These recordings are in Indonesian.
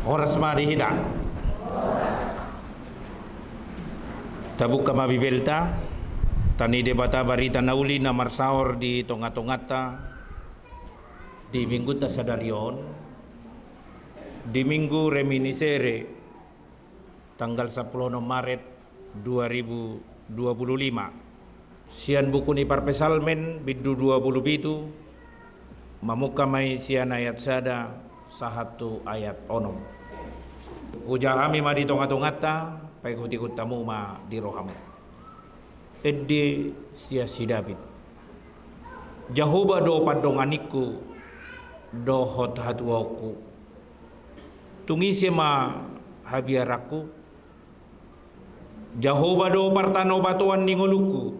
Oras marihita. Tabuk ka mabibelta. Tani debata barita nauli na marsaor di tonga-tongata di minggu tasadarion di minggu reminiscere tanggal 10 Maret 2025 sian buku ni parpesalmen bidu 27 mamuka mai sian ayat sada sahatu ayat onom uja kami ma di tonga-tongata paikut-ikut tamu ma di rohamu edde sia si David Jahoba do padonganiku do hot hatuaku tungisi ma habiaraku Jahoba do partano batuan ningoluku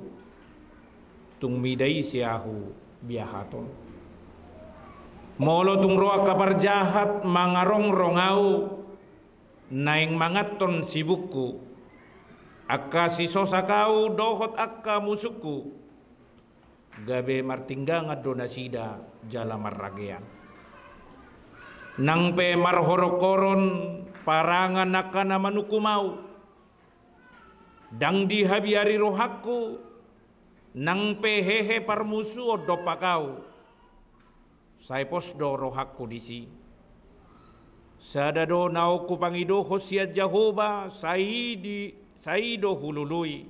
tung midai siahu biahaton molo tung roa kabar jahat mangarong rongau naing mangaton sibukku akka sisosa kau dohot akka musuku gabe martingga ngadona sida jala marragean nang pe marhorokoron parangan nakana manuku mau dang di habiari rohaku nang pe hehe parmusu odopa kau saipos do rohaku disi sadado nauku pangido hosia Jahoba saido hulului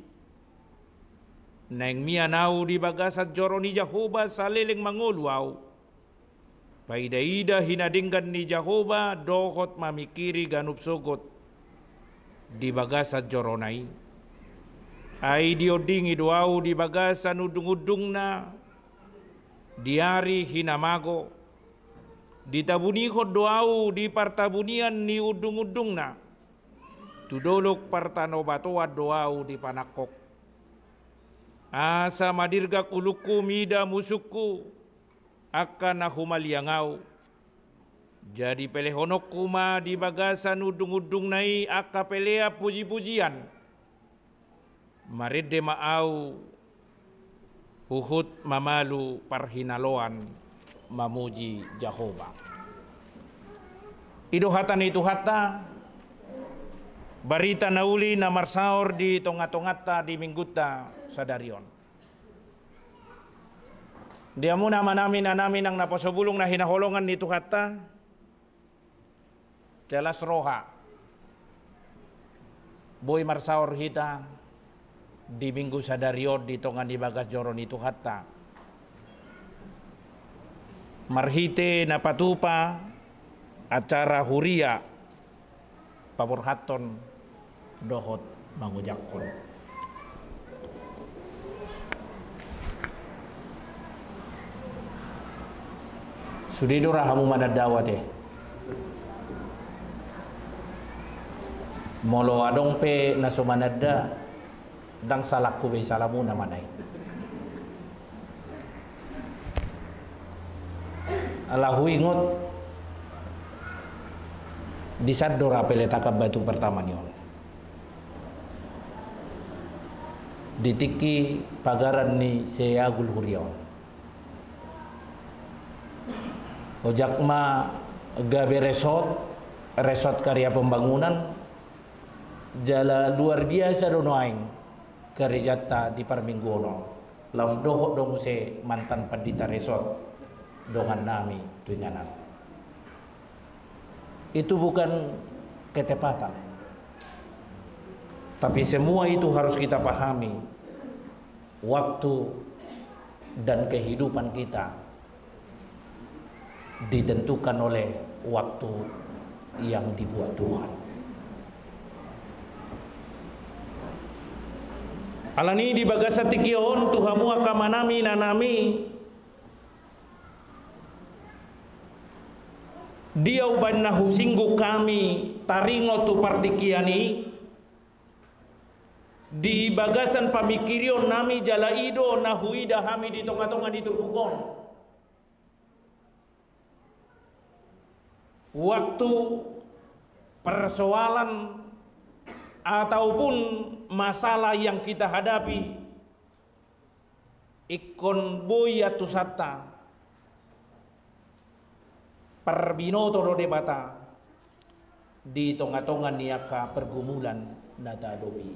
neng mia nau di bagasat joroni Jahoba saleleng mangoluau paida-ida hinadinggan ni Jahoba dohot mamikiri ganup sogot di bagasat joronai ai diodingi doau di bagasan udung-udungna diari hinamago ditabuniho doau di partabunian ni udung-udungna tudolok partano batoa doau di panakok asa madirga kuluku mida musuku akan nahumaliangau jadi pelehonok kuma di bagasan udung-udung nai aka pelea puji-pujian marede maau uhut mamalu parhinaloan mamuji Jahoba idohatan itu hatta barita nauli na marsaor di tonga-tongata di mingguta sadarion. Dia mo naman namin ang napasobulong na hinaholongan nito hata telas roha. Boy marsaor hita di minggu sadarion di tonga di bagas joron itu hata. Marhite na patupa acara huria paborhaton dohot mangujakon sudido rahamu manadawa teh molo adong pe nasumanada dang salakku be salamu namanay alahu ingot disadora peletaka batu pertama nion ditiki pagaran ni Seagul Hurion ojakma gabe resort karya pembangunan jala luar biasa dono aing karejata di parminggono laos dohot dong se mantan pandita resort dongan nami tunyanan itu bukan ketepatan tapi semua itu harus kita pahami waktu dan kehidupan kita ditentukan oleh waktu yang dibuat Tuhan. Alani di bagasati kion Tuhamu akamanami nanami dia uban nahu singgu kami taringo tu partikiani di bagasan pamikirion nami jalaido nahuida hami di tonga-tonga di turbukon waktu persoalan ataupun masalah yang kita hadapi ikon boya tusata perbinoto do debata di tonga-tonga niaka pergumulan natadobi.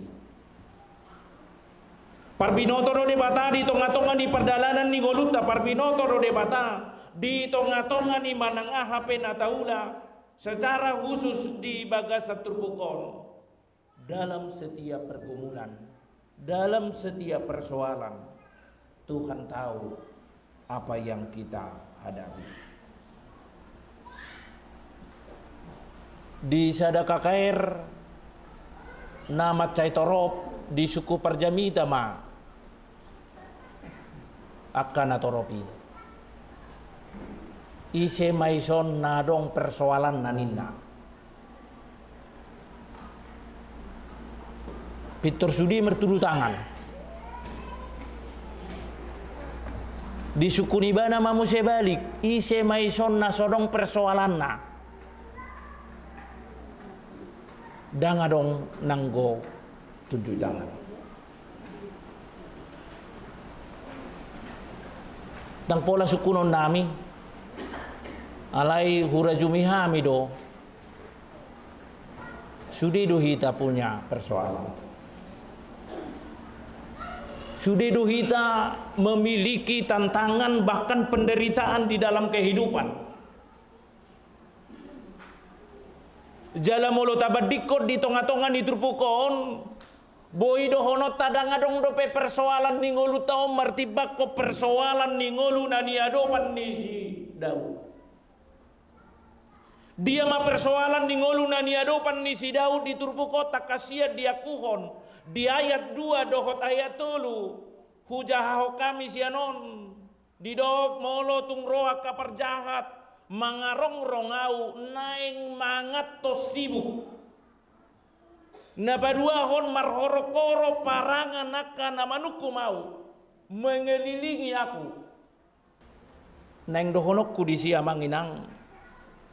Parbinoto do debata di tonga-tonga ni perdalanan ni goluta, parbinoto do debata di tonga-tonga ni manangaha penataula, secara khusus di Bagasa Turbukon. Dalam setiap pergumulan, dalam setiap persoalan, Tuhan tahu apa yang kita hadapi. Di Sadakakair nama Caitorop di suku Parjamita ma akan atoropi ise maison nadong persoalan naninna Pitor sudi mertudu tangan di suku Nibana mamuse balik ise maison nasodong persoalan na dangadong nanggo tunjuk tangan. Dang pola sukunon nami alai hurajumihami do sudi do hita punya persoalan, sudi do hita memiliki tantangan bahkan penderitaan di dalam kehidupan. Jala molo tabadikot di tonga-tonga ni turpukon boy dohono tadangadong dope persoalan ni ngolu tao martibak ko persoalan ni ngolu na ni adopan ni si Daud. Dia ma persoalan ni ngolu na ni adopan ni si Daud di turpuko takasiat dia kuhon di ayat 2 dohot ayat 3 hujahaho kami sianon di dok molo tung roha kapar jahat mangarong rongau naing mangat to sibuk na paduahon marhorokoro parangan akan namanuku mau mengelilingi aku naing dohonokku di siamang inang.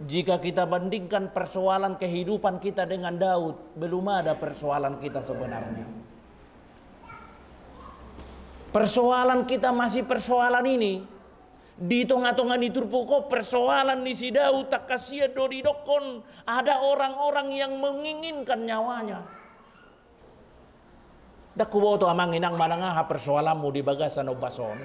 Jika kita bandingkan persoalan kehidupan kita dengan Daud, belum ada persoalan kita sebenarnya. Persoalan kita masih persoalan ini. Di tengah-tengah di turpuko persoalan di si Daud tak kasia dodi dokon ada orang-orang yang menginginkan nyawanya. Dak kuboto amang inang manangaha persoalanmu di bagasan obason.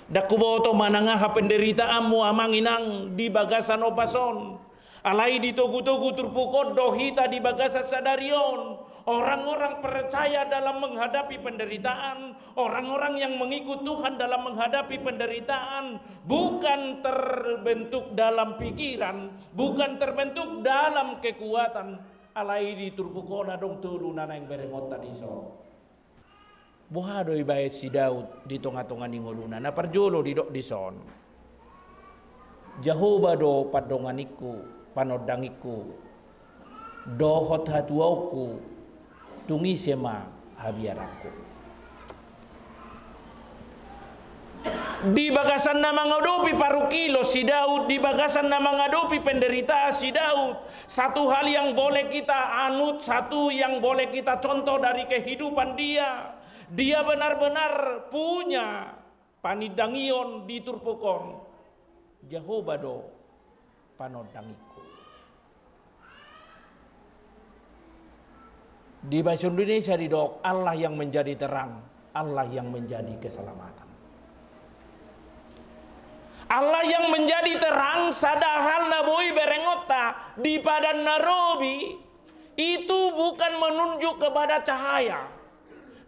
Dak kuboto manangaha penderitaanmu amang inang di bagasan obason. Alai di togu-togu turpuko dohita di bagasa sadarion. Orang-orang percaya dalam menghadapi penderitaan, orang-orang yang mengikut Tuhan dalam menghadapi penderitaan bukan terbentuk dalam pikiran, bukan terbentuk dalam kekuatan. Alai di turbukona dong tulu nanang berengot tadi so. Buhado ibae si Daud di tengah-tengah ningoluna na parjolo di dok dison. Jehovah do padonganiku, panodangiku, dohot hatuauku. Tungi sema habiaraku. Di bagasan na menghadapi parukilo si Daud, di bagasan na menghadapi penderitaan si Daud, satu hal yang boleh kita anut, satu yang boleh kita contoh dari kehidupan dia, dia benar-benar punya panidangion di turpukon. Jehovah do panodangiku. Di bahasa Indonesia didok Allah yang menjadi terang, Allah yang menjadi keselamatan. Allah yang menjadi terang sadahal naboi berengota di padan Narobi itu bukan menunjuk kepada cahaya.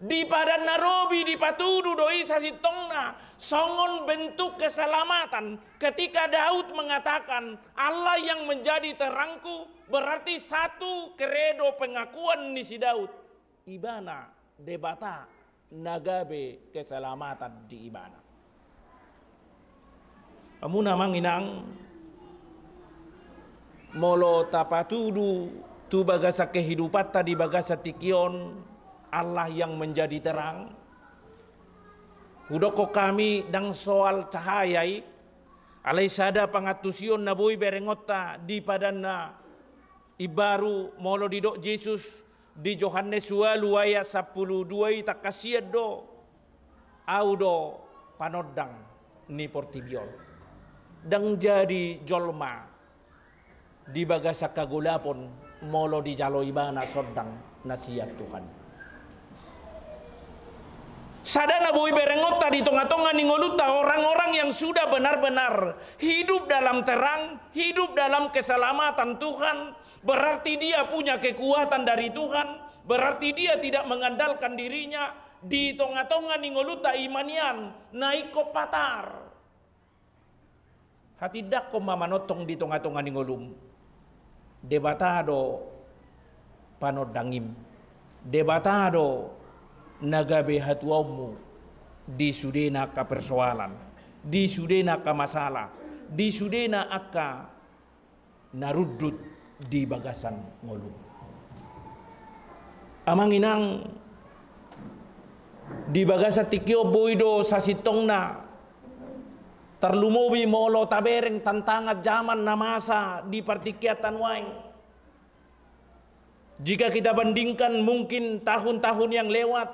Di padan Narobi di patudu doi sasitongna songon bentuk keselamatan. Ketika Daud mengatakan Allah yang menjadi terangku, berarti satu kredo pengakuan ni si Daud. Ibana debata nagabe keselamatan di ibana. Kamu namang inang molo tapatudu tu bagasa kehidupan tadi bagasa tikion Allah yang menjadi terang. Hudoko kami dang soal cahayai alai sada pangatusion na boy berengota di padanna ibaru molo didok Yesus di Yohanes 2 ayat 12 takasiad do audo panodang ni portibiol dang jadi jolma di bagasa kagulapon molo di jalo ibana sodang nasihat Tuhan. Sadana boy berengot tadi tonga-tonga ningoluta orang-orang yang sudah benar-benar hidup dalam terang, hidup dalam keselamatan Tuhan, berarti dia punya kekuatan dari Tuhan, berarti dia tidak mengandalkan dirinya di tonga-tonga ningoluta imanian naik ko patar. Hati dak ko mamanotong di tonga-tonga ningolum. Debatado panodangim. Debatado nagabe hatuamu di sudena ka persoalan, di sudena ka masalah, di sudena aka narudut di bagasan ngolum. Amanginang di bagasa tikyo boydo sasitongna terlumobi molo tabereng tantangat zaman na masa di partikyatan waing. Jika kita bandingkan mungkin tahun-tahun yang lewat,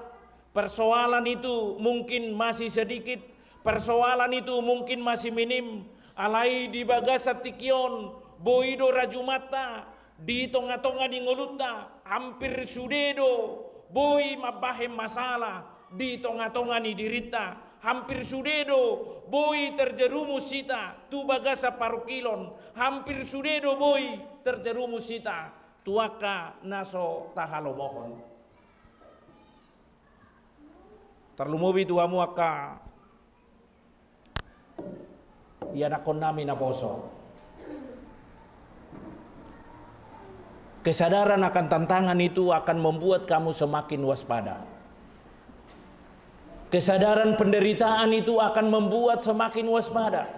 persoalan itu mungkin masih sedikit, persoalan itu mungkin masih minim. Alai di bagasa tikyon, boido rajumata, di tonga-tonga di ngoluta, hampir sudedo, boi mabahem masalah, di tonga-tonga ni dirita, hampir sudedo, boi terjerumus sita, tu bagasa parukilon, hampir sudedo boi terjerumus sita, tuaka naso tahalo mohon. Terlumobi tuamu aka yanakon nami na poso. Kesadaran akan tantangan itu akan membuat kamu semakin waspada. Kesadaran penderitaan itu akan membuat semakin waspada.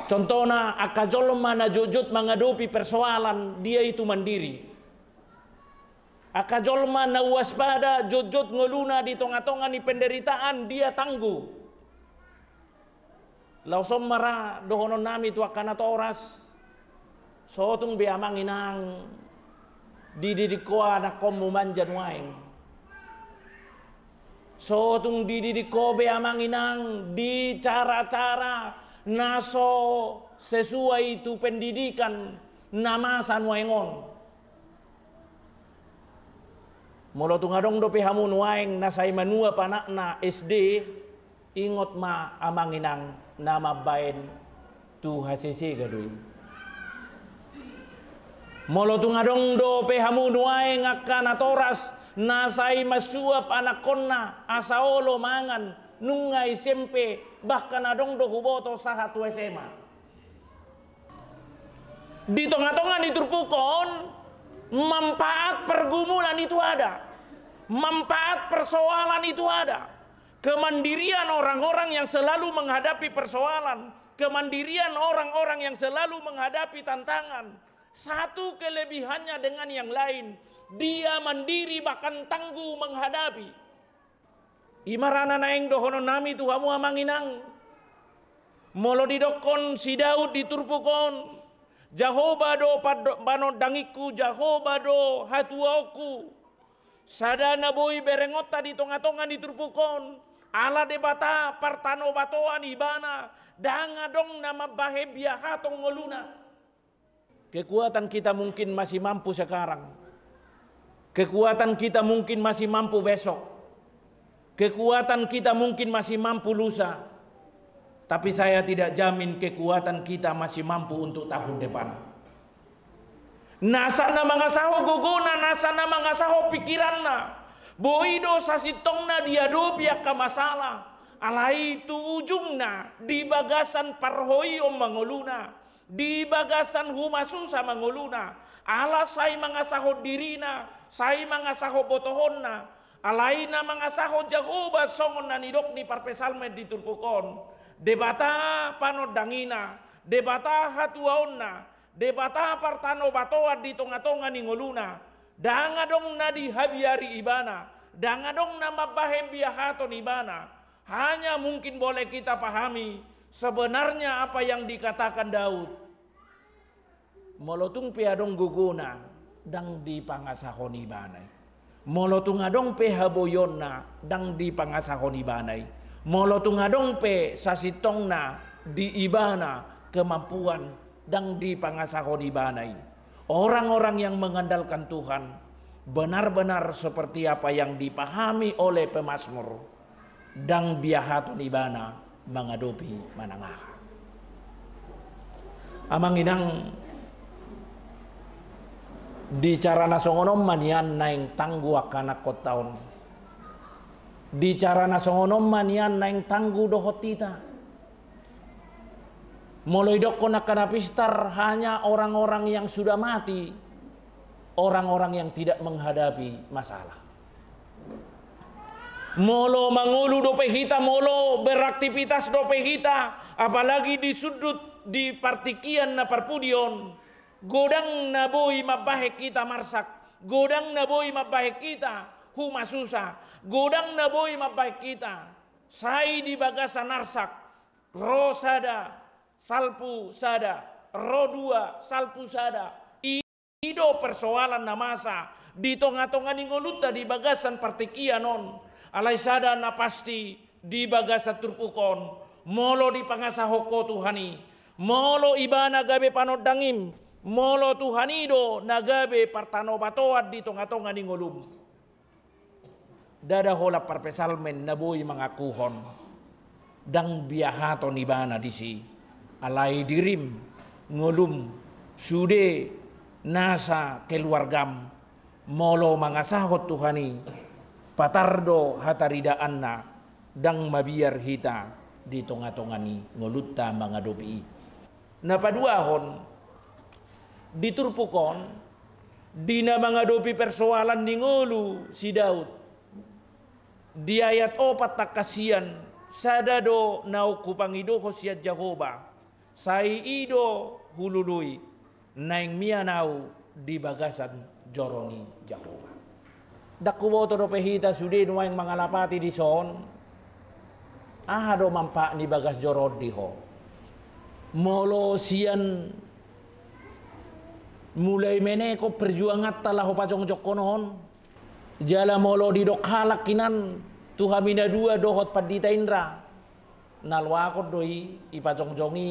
Contohnya akajolom mana jujut menghadapi persoalan, dia itu mandiri. Akajolma na waspada jujut ngoluna di tonga-tonga ni penderitaan, dia tangguh. Lausom mara dohonon nami tu akana toras. Sotung biamang inang dididiko anak kom mumanjan waing. Sotung dididiko biamang inang di cara-cara naso sesuai itu pendidikan namasan waingon. Molo tungadong do pihamun waing nasay manua panak na SD ingot ma amanginang nama bain tu hasisi gaduin. Molo tungadong do pihamun waing akan atoras nasay masuap anak konna asaolo mangan nungay SMP bahkan adong do huboto sa hatu SMA. Di tonga-tonga ni turpukon manfaat pergumulan itu ada. Manfaat persoalan itu ada. Kemandirian orang-orang yang selalu menghadapi persoalan, kemandirian orang-orang yang selalu menghadapi tantangan. Satu kelebihannya dengan yang lain, dia mandiri bahkan tangguh menghadapi. Imarana naeng dohonon nami tuhamu amanginang. Molo didokon si Daud diturpukon. Jahoba do panodangiku, Jahoba do hatuauku. Sadana boy berengota di tonga-tonga di turpukon. Ala debata partano batoan ibana. Danga dong nama bahebia hatong ngoluna. Kekuatan kita mungkin masih mampu sekarang. Kekuatan kita mungkin masih mampu besok. Kekuatan kita mungkin masih mampu lusa. Tapi saya tidak jamin kekuatan kita masih mampu untuk tahun depan. Nasana mangasaho gogona, nasana mangasaho pikiranna. Boido sasitongna diadopi ka masalah. Alai itu ujungna di bagasan parhoiom mangoluna. Di bagasan humasusa mangoluna. Ala say mangasaho dirina, say mangasaho botohonna. Alaina mangasaho jagoba songon nanidok ni parpesalmed diturpukon. Debata panodangina, debata hatuaonna. Debata partano batoa di tonga-tonga ni ngoluna. Danga dong na di habiari ibana. Danga dong na mabahem biahaton ibana. Hanya mungkin boleh kita pahami sebenarnya apa yang dikatakan Daud. Molotung piadong guguna dang di pangasahon ibanay. Molotung adong pe haboyonna dang di pangasahon ibanay. Molotung adong pe sasitong na di ibana kemampuan dan di pangasaho di banai. Orang-orang yang mengandalkan Tuhan benar-benar seperti apa yang dipahami oleh pemazmur dan biahaton ibana mengadopi manangah. Amang inang di cara nasongonom manian naing tanggu akanak kotaon. Di cara nasongonom manian naing tanggu dohotita. Mulai doko nakanapistar hanya orang-orang yang sudah mati, orang-orang yang tidak menghadapi masalah. Molo mangulu dope hita, molo beraktivitas dope hita, apalagi di sudut di partikian na parpudion, godang na boy mabahek kita marsak, godang na boy mabahek kita humasusa, godang na boy mabahek kita, sai di bagasan narsak, rosada, salpu sada, rodua, salpu sada, ido persoalan namasa di tonga-tonga ningoluta di bagasan partikian non, alai sada na pasti di bagasan turpukon, molo di pangasahoko Tuhani, molo ibana gabe panodangim, molo Tuhanido nagabe partano batoat di tonga-tonga ningolum. Dada hola parpesalmen naboy mangakuhon, dang biahaton ibana disi. Alai dirim ngolum sude nasa keluargam molo mangasahot Tuhani patardo hataridaanna dang mabiar hita di tonga-tongani ngolutta mangadopi. Napaduahon diturpukon dina mangadopi persoalan di ngolu si Daud di ayat 4 takasian sadado nau kupangido hosiat Jehovah sai ido hulului naing mianau di bagasan joroni Jehovah. Dakuboto do pehita sudi nuaing mangalapati di son ahado mampa ni bagas jorod diho. Molo sian mulai meneko perjuangan talah pacong jokonon jala molo di dok halak kinan tuhamina dua dohot padita indra nalwakot doi ipacong-jongi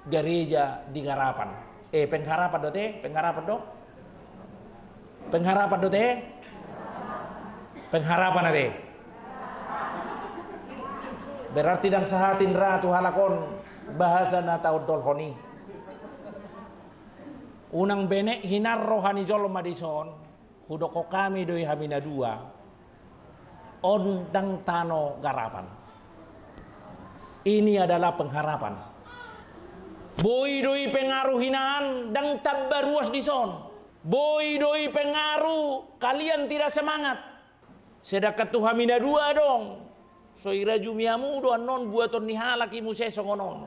gereja di Garapan. Pengharapan do te, pengharapan do. Pengharapan do te. Pengharapan ate. Berarti dan sahatin ra tu halakon bahasa na taud dolhoni. Unang bene hinar rohani jolo madison hudoko kami doi hamina dua ondang tano Garapan. Ini adalah pengharapan. Boy doi pengaruh hinaan dan tabaruas di son. Boy doi pengaruh kalian tidak semangat. Sedakat Tuhamina dua dong. So ira jumiamu doan non buaton nihalaki museso ngonon.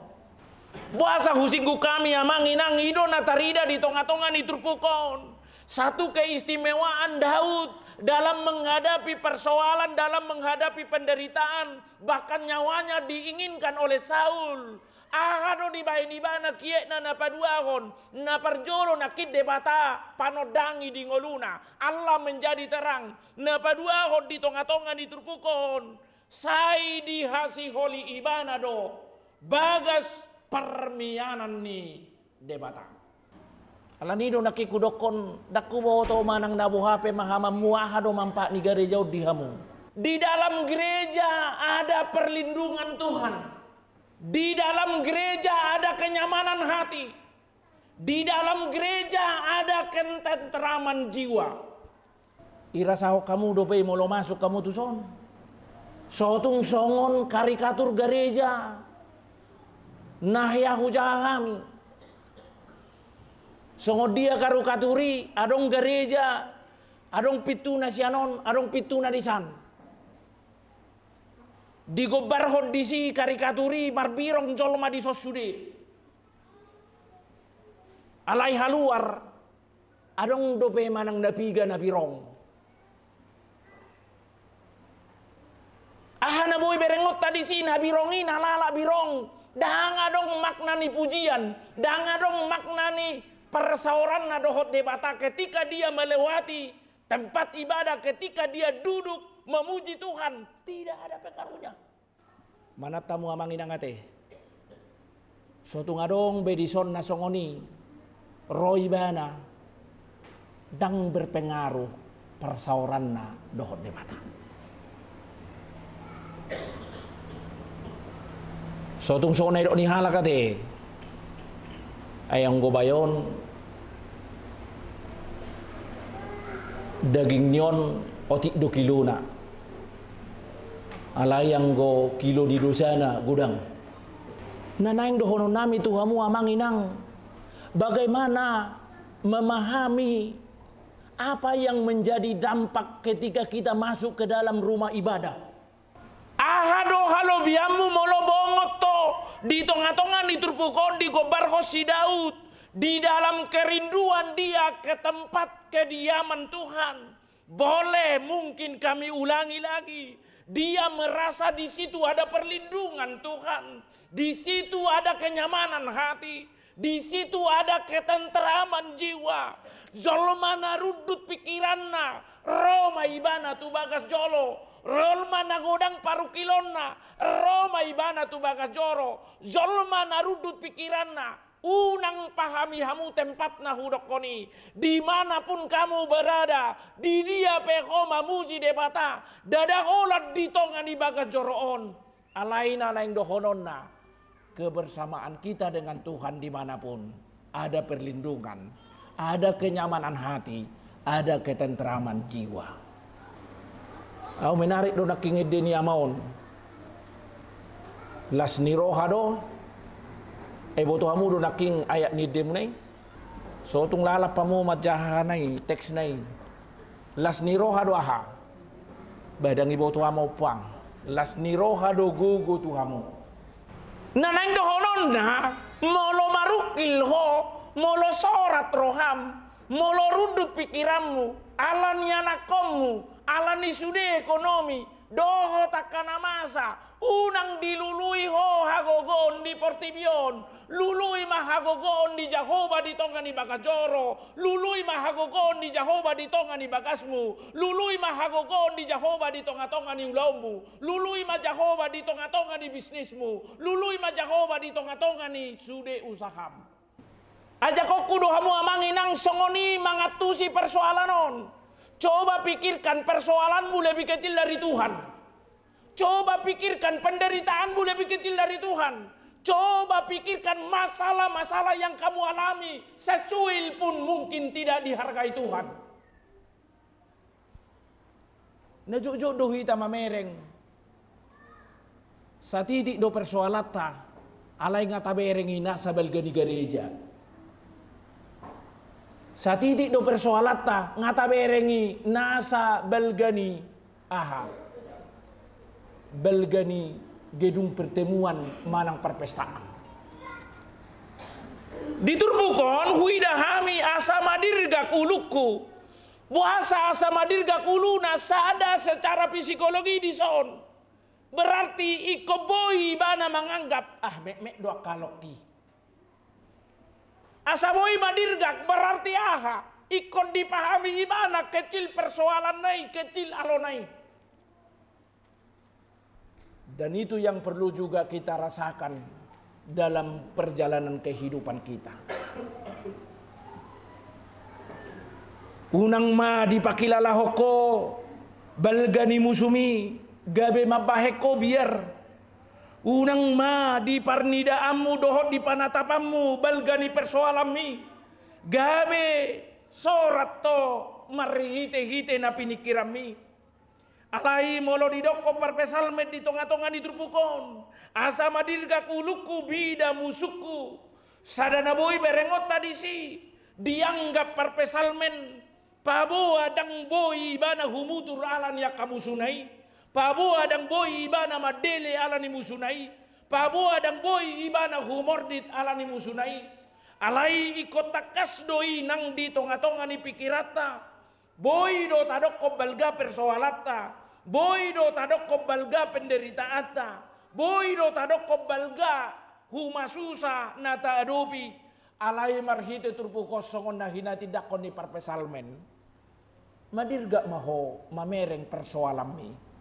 Buasa husingku kami amang inang ido natarida di tonga-tonga ni turpukon. Satu keistimewaan Daud dalam menghadapi persoalan, dalam menghadapi penderitaan, bahkan nyawanya diinginkan oleh Saul. Ahado di bana kiek na napaduahon na parjolo na kidde bata panodangi di ngoluna Allah menjadi terang napaduahon di tonga-tonga di turpukon sai di hasi holi ibana do bagas permianan ni debata alanido nakikudokon dakuboto manang nabuhape mahama muahado mampak ni gereja dihamu di dalam gereja ada perlindungan Tuhan. Di dalam gereja ada kenyamanan hati. Di dalam gereja ada ketenteraman jiwa. Irasaho kamu dope molo masuk kamu tuh son. Sotung songon karikatur gereja. Nahyahu jahami. Songo dia karukaturi adong gereja. Adong pituna sianon, adong pituna disan. Di gobar hodisi karikaturi marbirong colma di sosude alai haluar adong dope manang napiga nabirong ahana boy berengot tadi si nabirongin halala birong dang adong maknani pujian dang adong maknani persaoran nadohot debata ketika dia melewati tempat ibadah ketika dia duduk memuji Tuhan tidak ada pengaruhnya. Mana tamu amang inang ate? So tungadong bedison na songoni roy bana dang berpengaruh persauran na dohot de mata. So tung so nay do ni hala kate ayang gobayon daging nyon otik 2 kilo na alayang go kilo di dosana gudang nanaing dohono nami tuhamu amang inang bagaimana memahami apa yang menjadi dampak ketika kita masuk ke dalam rumah ibadah. Ahado halo biamu molo bongot to di tengah-tengah di turpukon di gobar si Daud di dalam kerinduan dia ke tempat kediaman Tuhan. Boleh mungkin kami ulangi lagi. Dia merasa di situ ada perlindungan Tuhan. Di situ ada kenyamanan hati. Di situ ada ketenteraman jiwa. Jolmana rudut pikiranna. Roma ibana tu bagas jolo. Rolma nagodang parukilonna, Roma ibana tu bagas joro, Jolma narudut pikiranna, unang pahami hamu tempat nahudok koni, dimanapun kamu berada, di dia pekoma muji debata, dada olat ditongan di bagas joroon, alaina lain dohononna, kebersamaan kita dengan Tuhan dimanapun, ada perlindungan, ada kenyamanan hati, ada ketenteraman jiwa. Aku menarik do nakingid din ni amaon. Las ni roha do. Boto hamu do naking ayat ni dem nay. So tung lalap pamu majaha nay teks nay. Las ni roha do aha. Badang ibo to hamu pang. Las ni roha do gugu tu hamu. Nanang do honon na molo marukil ho, molo sorat roham, molo rudut pikiranmu, alan yanakommu. Alani sude ekonomi doho takana masa unang dilului ho hagogon di Portibion lului mahagogon di Jahoba di tongan di Bakajoro lului mahagogon di Jahoba di tongan di Bagasmu lului mahagogon di Jahoba di tonga-tonga di ulommu lului ma Jahoba di tonga-tonga di bisnismu lului ma Jahoba di tonga-tonga di sude usaham aja koku dohamu amanginang songoni mangatusi persoalanon. Coba pikirkan persoalanmu lebih kecil dari Tuhan. Coba pikirkan penderitaanmu lebih kecil dari Tuhan. Coba pikirkan masalah-masalah yang kamu alami. Secuil pun mungkin tidak dihargai Tuhan. Najuk-juk do hita mamereng. Sa titik do persoalata. Alay nga tabereng ina sa balgani gereja. Sa titik do persoalata ngata berengi nasa belgani aha belgani gedung pertemuan manang perpestaan diturbukon huida hami asa madirga kuluku puasa asa madirga kuluna sada secara psikologi di son berarti ikoboi bana menganggap mek doa kaloki asaboi madirgak berarti aha ikut dipahami gimana kecil persoalan nai kecil alonai dan itu yang perlu juga kita rasakan dalam perjalanan kehidupan kita. Unang ma dipakilala hoko balgani musumi gabe mabaheko biar unang ma di parnidaammu dohot di panatapanmu balgani persoalammi gabe sorat to marihite-hite na pinikirammi alai molo di doko parpesalmet di tonga-tonga di trupukon asa madirga kuluku bida musuku sadana boy berengot tadi si dianggap parpesalmen pabu adang boy bana humutur alan ya kamu sunai pabu adang boy ibana madele alani musunai. Pabu adang boy ibana humordit alani musunai. Alai ikot takas doi nang di tonga-tonga ni pikirata. Boy do tadok ko balga persoalata. Boy do tadok ko balga penderitaata. Boy do tadok ko balga humasusa nata adopi. Alai marhite turpu kosongon na hinati dakon ni parpesalmen. Madirga maho mamereng persoalami.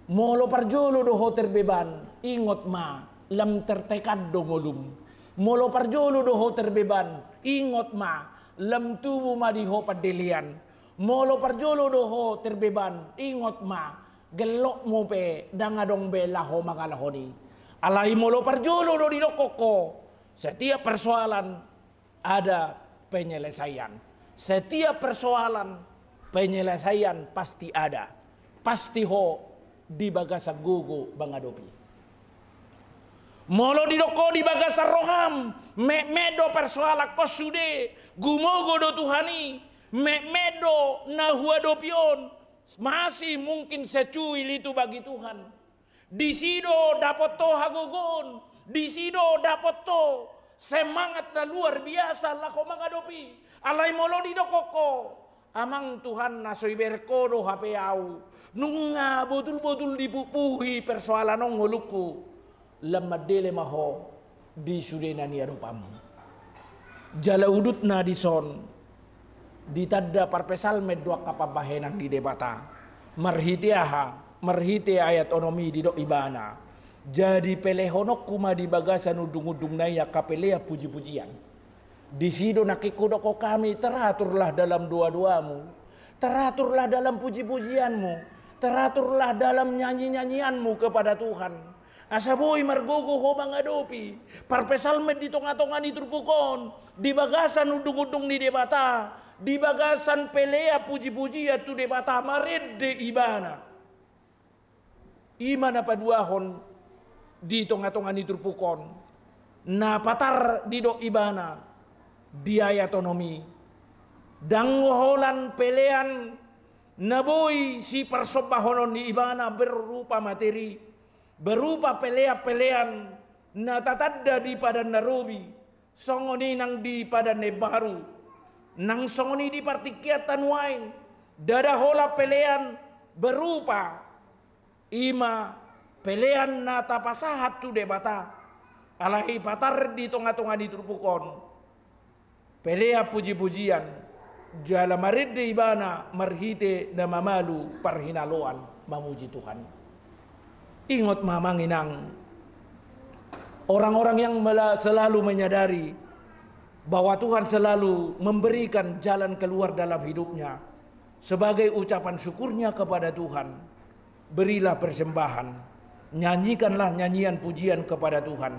Molo parjolo do hoter beban ingot ma lam tertekad do ngolum Molo parjolo doho terbeban, ingot ma, lem tubuh ma diho padelian. Molo parjolo doho terbeban, ingot ma, gelok mo pe, dangadong be laho makalahoni. Alai molo parjolo do di koko, setiap persoalan ada penyelesaian. Setiap persoalan penyelesaian pasti ada. Pasti ho di bagasa gugu bangadopi. Molo di doko di bagasa roham, medo persoalan kosude, gumogo do Tuhani, medo nahua dopion, masih mungkin secuil itu bagi Tuhan. Di sido dapat to hagogon, di sido dapat to semangat na luar biasa lako mangadopi. Alai molo di dokoko, amang Tuhan nasoi berkodo HP au, nunga betul-betul dipupuhi persoalan ngoluku. Lamadele maho di sudena ni adopam. Jala udut na dison ditadda parpesal medwa kapabahenan di debata. Marhiti ayat onomi di dok ibana. Jadi pelehonok kuma di bagasan udung-udung naya kapelea puji-pujian. Di sido nakikudoko kami teraturlah dalam doa-doamu. Teraturlah dalam puji-pujianmu. Teraturlah dalam nyanyi-nyanyianmu kepada Tuhan. Asaboy margogo ho mangadopi. Parpesal med di tonga-tonga ni turpukon. Di bagasan udung-udung ni debata. Di bagasan pelea puji-pujian tu debata maredde ibana. Imana paduahon di tonga-tonga ni turpukon. Na patar di do ibana. Di ayatonomi. Dangholan pelean naboy si persobahonon ni ibana berupa materi. Berupa pelea-pelean na tatadda di pada narubi, songoni nang di pada nebaru, nang songoni di partikiatan wain, dada hola pelean berupa ima pelean na tapasahat tu debata, alahi patar di tonga-tonga di turpukon, pelea puji-pujian, jala marid di ibana marhite na mamalu parhinaloan mamuji Tuhan. Ingat mamanginang, orang-orang yang selalu menyadari bahwa Tuhan selalu memberikan jalan keluar dalam hidupnya. Sebagai ucapan syukurnya kepada Tuhan, berilah persembahan, nyanyikanlah nyanyian pujian kepada Tuhan.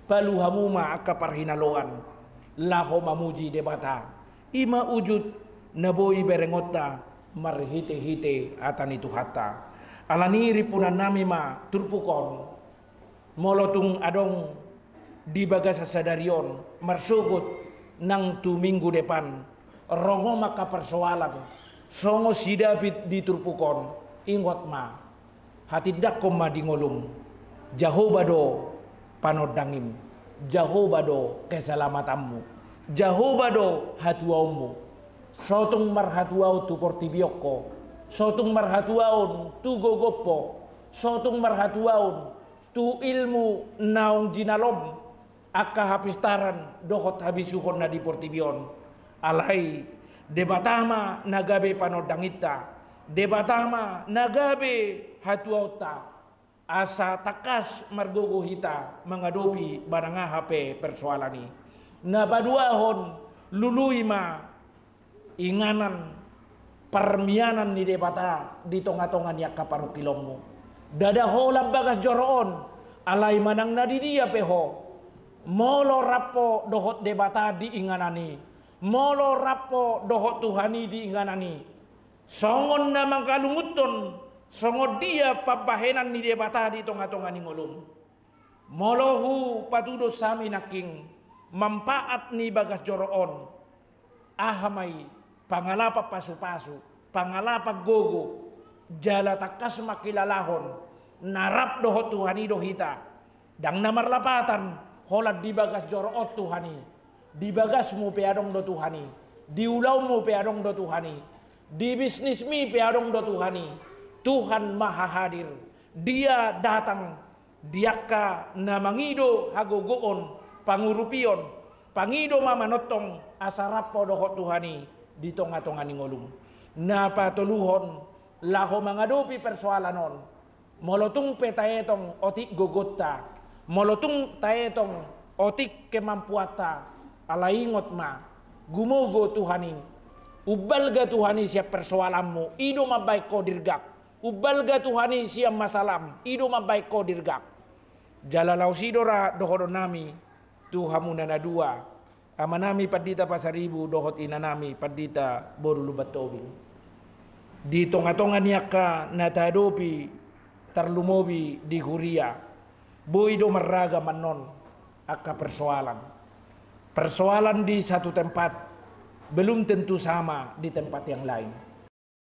Balu hamuma akaparhinaloan, laho mamuji debata, ima ujud naboi berengota, marhite-hite atani tuhata. Alaniri punan nami ma turpukon molotung adong di bagasa sadarion marsugut nang tu minggu depan rongo maka persoalan songo si David di turpukon ingot ma hati dakom ma di ngolum jahobado panodangim jahobado keselamatanmu jahobado hatuamu sotung marhatuau tu portibioko sotung marhatuaun tu gogopo, sotung marhatuaun tu ilmu naung jinalom, akka hapistaran dohot habisuhon na di portibion. Alai debatama nagabe panodangita, debatama nagabe hatuauta, asa takas margogo hita mengadopi baranga HP persoalani. Napaduahon lului ma inganan permianan ni debata di tonga-tonga ni akaparu kilommu. Dada hola bagas joroon alai manang nadi dia peho. Molo rapo dohot debata di inganani. Molo rapo dohot Tuhani di inganani. Songon na mangkalunguton songo dia pabahenan ni debata di tonga-tonga ni ngolum. Molohu patudo sami naking manfaat ni bagas joroon. Ahamai pangalapa pasu-pasu, pangalapa gogo, jala takas makilalahon, narap dohot Tuhani dohita, dang namarlapatan, holat di bagas joroot Tuhani, di bagas mu peadong do Tuhani, di ulau mu peadong do Tuhani, di bisnis mi peadong do Tuhani, Tuhan maha hadir, dia datang, diaka namangido hagogoon, pangurupion, pangido mamanotong, asarapo dohot Tuhani, di tonga-tonga ni ngolum. Napatuluhon laho mangadopi persoalanon. Molotung petaetong otik gogotta. Molotung taetong otik kemampuata alaingot ma gumogo Tuhanin ubalga Tuhani siap persoalanmu ido mabaik ko dirgak ubalga Tuhani siap masalam ido mabaik ko dirgak jalalau sidora dohoro nami Tuhamu nana dua amanami padita pasaribu dohot inanami padita boru lubatobin di tonga-tonga niaka natadopi tarlumobi di huria boido meraga manon aka persoalan di satu tempat belum tentu sama di tempat yang lain.